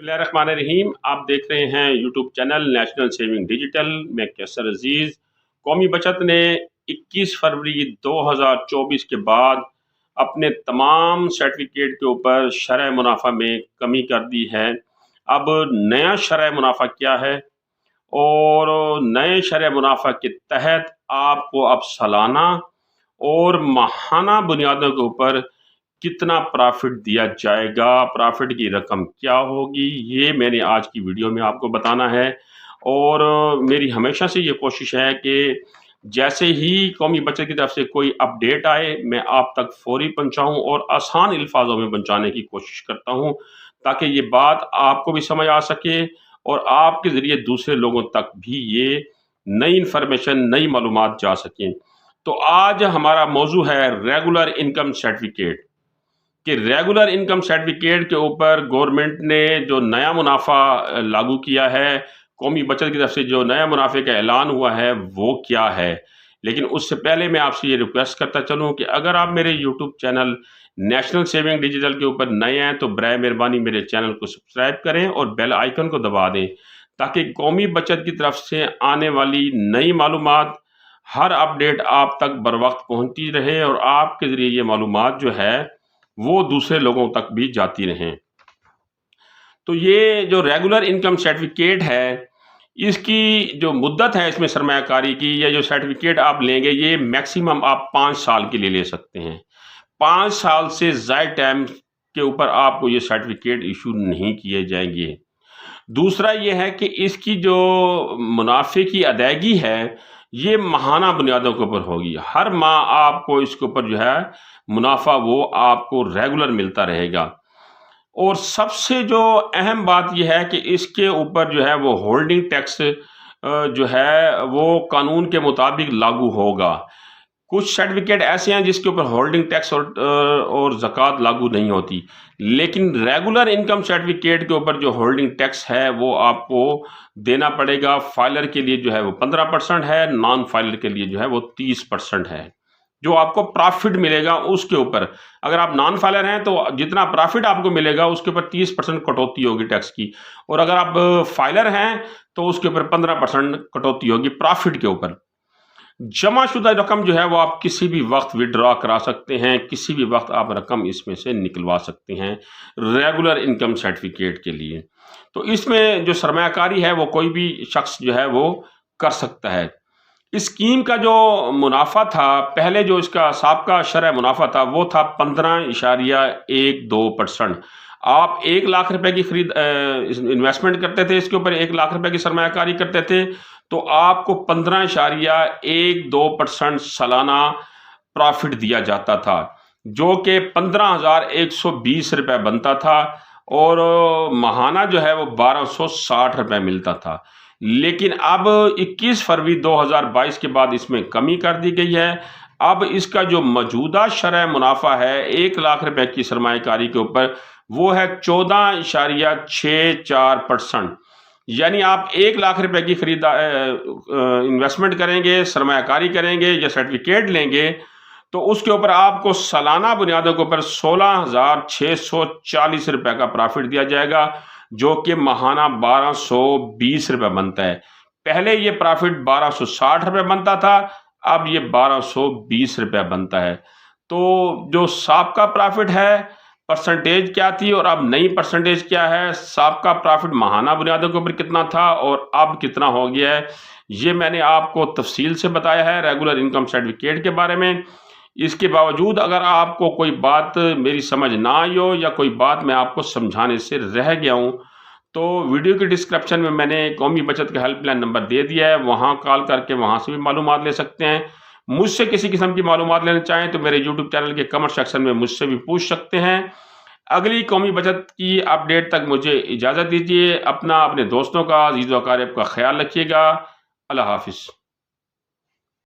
बिस्मिल्लाहिर्रहमानिर्रहीम। आप देख रहे हैं YouTube channel national saving digital. मैं कैसर अजीज़। कौमी बचत ने 21 फरवरी 2024 के बाद अपने तमाम सर्टिफिकेट के ऊपर शरह मुनाफा में कमी कर दी है। अब नया शरह मुनाफा क्या है और नए शरह मुनाफा के तहत आपको अब सालाना और माहाना बुनियादों के ऊपर कितना प्रॉफिट दिया जाएगा, प्रॉफिट की रकम क्या होगी, ये मैंने आज की वीडियो में आपको बताना है। और मेरी हमेशा से ये कोशिश है कि जैसे ही कौमी बचत की तरफ से कोई अपडेट आए, मैं आप तक फ़ौरी पहुँचाऊँ और आसान अल्फाज़ों में पहुँचाने की कोशिश करता हूँ, ताकि ये बात आपको भी समझ आ सके और आपके ज़रिए दूसरे लोगों तक भी ये नई इन्फॉर्मेशन, नई मालूमात जा सकें। तो आज हमारा मौजू है रेगुलर इनकम सर्टिफिकेट। कि रेगुलर इनकम सर्टिफिकेट के ऊपर गवर्नमेंट ने जो नया मुनाफा लागू किया है, कौमी बचत की तरफ से जो नया मुनाफे का ऐलान हुआ है वो क्या है। लेकिन उससे पहले मैं आपसे ये रिक्वेस्ट करता चलूँ कि अगर आप मेरे YouTube channel national saving digital के ऊपर नए हैं तो बराए मेहरबानी मेरे चैनल को सब्सक्राइब करें और बेल आइकन को दबा दें, ताकि कौमी बचत की तरफ से आने वाली नई मालूमात, हर अपडेट आप तक बर वक्त पहुँचती रहे और आपके ज़रिए ये मालूमात जो है वो दूसरे लोगों तक भी जाती रहें। तो ये जो रेगुलर इनकम सर्टिफिकेट है, इसकी जो मुद्दत है इसमें सरमायाकारी की, या जो सर्टिफिकेट आप लेंगे ये मैक्सिमम आप 5 साल के लिए ले सकते हैं। 5 साल से ज़ायद टाइम के ऊपर आपको ये सर्टिफिकेट इशू नहीं किए जाएंगे। दूसरा ये है कि इसकी जो मुनाफे की अदायगी है, ये माहाना बुनियादों के ऊपर होगी। हर माह आपको इसके ऊपर जो है मुनाफा वो आपको रेगुलर मिलता रहेगा। और सबसे जो अहम बात यह है कि इसके ऊपर जो है वो होल्डिंग टैक्स जो है वो कानून के मुताबिक लागू होगा। कुछ सर्टिफिकेट ऐसे हैं जिसके ऊपर होल्डिंग टैक्स और ज़कात लागू नहीं होती, लेकिन रेगुलर इनकम सर्टिफिकेट के ऊपर जो होल्डिंग टैक्स है वो आपको देना पड़ेगा। फाइलर के लिए जो है वो 15% है, नॉन फाइलर के लिए जो है वो 30% है। जो आपको प्रॉफिट मिलेगा उसके ऊपर, अगर आप नॉन फाइलर हैं तो जितना प्रॉफिट आपको मिलेगा उसके ऊपर 30% कटौती होगी टैक्स की, और अगर आप फाइलर हैं तो उसके ऊपर 15% कटौती होगी प्रॉफिट के ऊपर। जमाशुदा रकम जो है वो आप किसी भी वक्त विड्रॉ करा सकते हैं, किसी भी वक्त आप रकम इसमें से निकलवा सकते हैं रेगुलर इनकम सर्टिफिकेट के लिए। तो इसमें जो सरमायाकारी है वो कोई भी शख्स जो है वो कर सकता है। इस स्कीम का जो मुनाफा था, पहले जो इसका साबका शरह मुनाफा था वो था 15.12%। आप 1 लाख रुपए की खरीद इन्वेस्टमेंट करते थे, इसके ऊपर 1 लाख रुपए की सरमायाकारी करते थे, तो आपको 15.12% सालाना प्रॉफिट दिया जाता था, जो कि 15,120 रुपये बनता था, और माहाना जो है वो 1260 रुपये मिलता था। लेकिन अब 21 फरवरी 2022 के बाद इसमें कमी कर दी गई है। अब इसका जो मौजूदा शरह मुनाफा है 1 लाख रुपए की सरमायाकारी के ऊपर, वो है 14.64%। यानी आप 1 लाख रुपए की इन्वेस्टमेंट करेंगे, सरमायाकारी करेंगे या सर्टिफिकेट लेंगे, तो उसके ऊपर आपको सालाना बुनियादों के ऊपर 16,640 रुपए का प्रॉफिट दिया जाएगा, जो कि माहाना 1220 रुपये बनता है। पहले ये प्रॉफिट 1260 रुपये बनता था, अब ये 1220 रुपये बनता है। तो जो साबका प्रॉफिट है, परसेंटेज क्या थी और अब नई परसेंटेज क्या है, साबका प्रॉफिट माहाना बुनियादों के ऊपर कितना था और अब कितना हो गया है, ये मैंने आपको तफसील से बताया है रेगुलर इनकम सर्टिफिकेट के बारे में। इसके बावजूद अगर आपको कोई बात मेरी समझ ना आई हो या कोई बात मैं आपको समझाने से रह गया हूँ, तो वीडियो के डिस्क्रिप्शन में मैंने कौमी बचत का हेल्पलाइन नंबर दे दिया है, वहाँ कॉल करके वहाँ से भी मालूमात ले सकते हैं। मुझसे किसी किस्म की मालूमात लेना चाहें तो मेरे यूट्यूब चैनल के कमेंट सेक्शन में मुझसे भी पूछ सकते हैं। अगली कौमी बचत की अपडेट तक मुझे इजाज़त दीजिए। अपना, अपने दोस्तों का, अजीज़ व अकारिब का ख्याल रखिएगा। अल्लाह हाफिज़।